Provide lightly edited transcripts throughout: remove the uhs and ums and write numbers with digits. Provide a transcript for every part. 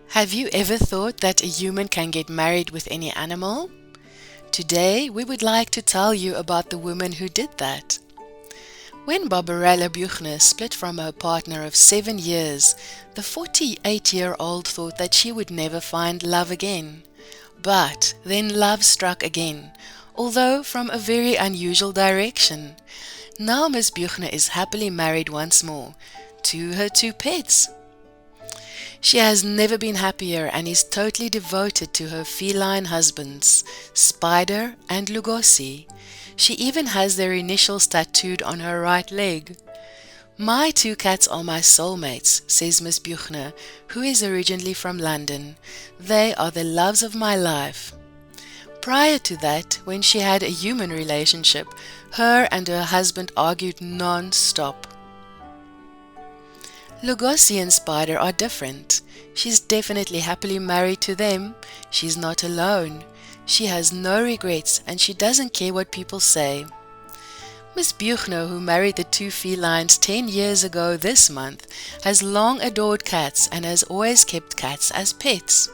Have you ever thought that a human can get married with any animal? Today, we would like to tell you about the woman who did that. When Barbarella Buchner split from her partner of 7 years, the 48-year-old thought that she would never find love again. But then love struck again, although from a very unusual direction. Now Miss Buchner is happily married once more, to her 2 pets. She has never been happier and is totally devoted to her feline husbands, Spider and Lugosi. She even has their initials tattooed on her right leg. "My 2 cats are my soulmates," says Miss Buchner, who is originally from London. "They are the loves of my life." Prior to that, when she had a human relationship, her and her husband argued non-stop. Lugosi and Spider are different. She's definitely happily married to them. She's not alone. She has no regrets and she doesn't care what people say. Miss Buchner, who married the 2 felines 10 years ago this month, has long adored cats and has always kept cats as pets.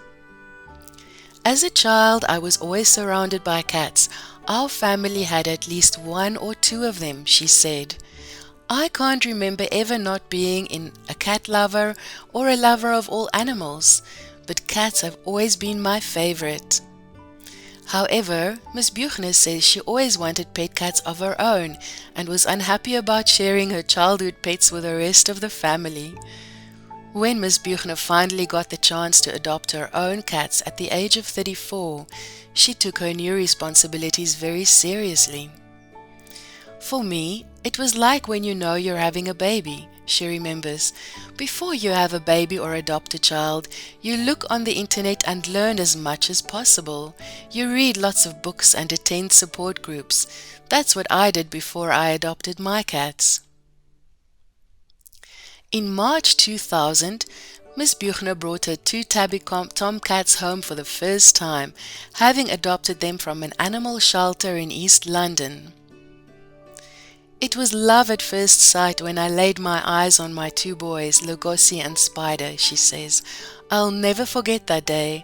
"As a child, I was always surrounded by cats. Our family had at least 1 or 2 of them," she said. "I can't remember ever not being a cat lover or a lover of all animals, but cats have always been my favorite." However, Miss Buchner says she always wanted pet cats of her own and was unhappy about sharing her childhood pets with the rest of the family. When Miss Buchner finally got the chance to adopt her own cats at the age of 34, she took her new responsibilities very seriously. "For me, it was like when you know you're having a baby," she remembers. "Before you have a baby or adopt a child, you look on the internet and learn as much as possible. You read lots of books and attend support groups. That's what I did before I adopted my cats." In March 2000, Miss Buchner brought her 2 tabby tomcats home for the first time, having adopted them from an animal shelter in East London. "It was love at first sight when I laid my eyes on my 2 boys, Lugosi and Spider," she says. "I'll never forget that day."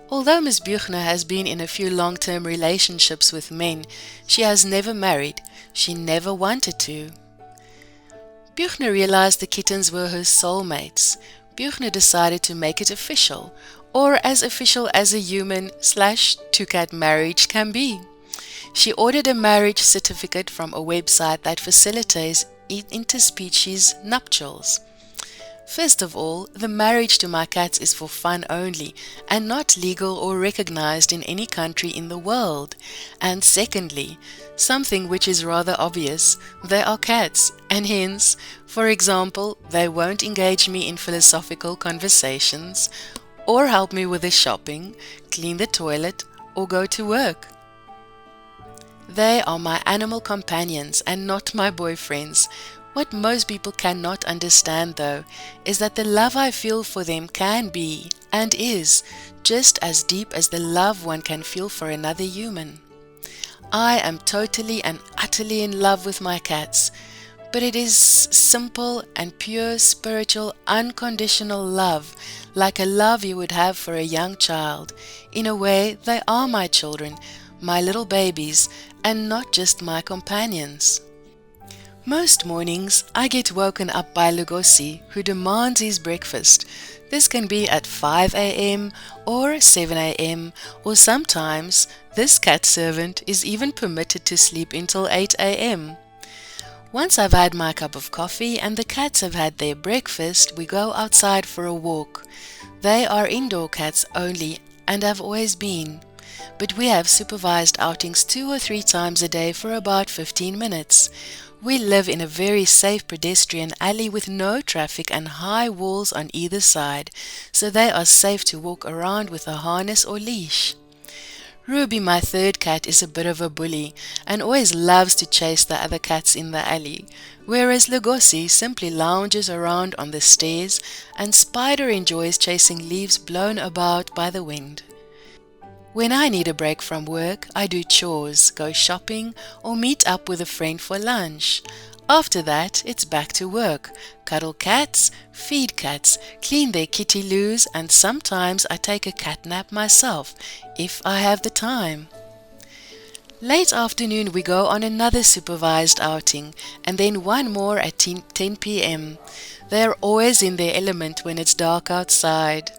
Although Miss Buchner has been in a few long-term relationships with men, she has never married. She never wanted to. Buchner realized the kittens were her soulmates. Buchner decided to make it official, or as official as a human/2-cat marriage can be. She ordered a marriage certificate from a website that facilitates interspecies nuptials. "First of all, the marriage to my cats is for fun only and not legal or recognized in any country in the world. And secondly, something which is rather obvious, they are cats, and hence, for example, they won't engage me in philosophical conversations, or help me with the shopping, clean the toilet, or go to work. They are my animal companions and not my boyfriends. What most people cannot understand, though, is that the love I feel for them can be, and is, just as deep as the love one can feel for another human. I am totally and utterly in love with my cats, but it is simple and pure spiritual, unconditional love, like a love you would have for a young child. In a way, they are my children, my little babies, and not just my companions." Most mornings, I get woken up by Lugosi, who demands his breakfast. This can be at 5 a.m. or 7 a.m., or sometimes this cat servant is even permitted to sleep until 8 a.m. Once I've had my cup of coffee and the cats have had their breakfast, we go outside for a walk. They are indoor cats only and have always been, but we have supervised outings 2 or 3 times a day for about 15 minutes. We live in a very safe pedestrian alley with no traffic and high walls on either side, so they are safe to walk around with a harness or leash. Ruby, my 3rd cat, is a bit of a bully and always loves to chase the other cats in the alley, whereas Lugosi simply lounges around on the stairs and Spider enjoys chasing leaves blown about by the wind. When I need a break from work, I do chores, go shopping, or meet up with a friend for lunch. After that, it's back to work. Cuddle cats, feed cats, clean their kitty loos, and sometimes I take a cat nap myself, if I have the time. Late afternoon we go on another supervised outing, and then one more at 10 p.m. They are always in their element when it's dark outside.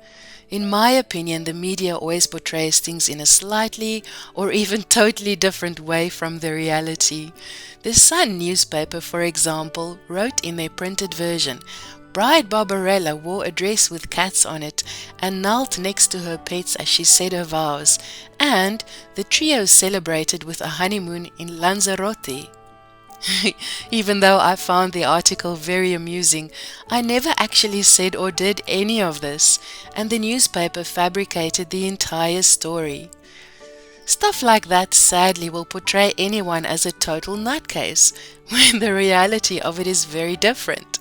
In my opinion, the media always portrays things in a slightly or even totally different way from the reality. The Sun newspaper, for example, wrote in their printed version, Bride Barbarella wore a dress with cats on it and knelt next to her pets as she said her vows, and the trio celebrated with a honeymoon in Lanzarote. Even though I found the article very amusing, I never actually said or did any of this, and the newspaper fabricated the entire story. Stuff like that sadly will portray anyone as a total nutcase, when the reality of it is very different.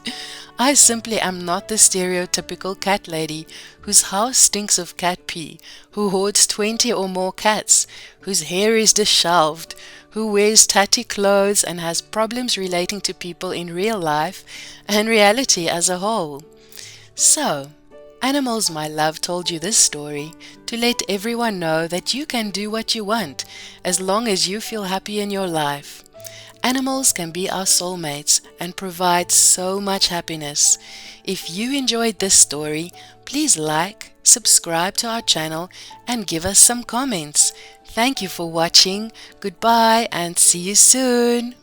I simply am not the stereotypical cat lady whose house stinks of cat pee, who hoards 20 or more cats, whose hair is disheveled, who wears tatty clothes and has problems relating to people in real life and reality as a whole. So, Animals My Love told you this story to let everyone know that you can do what you want as long as you feel happy in your life. Animals can be our soulmates and provide so much happiness. If you enjoyed this story, please like, subscribe to our channel and give us some comments. Thank you for watching. Goodbye and see you soon.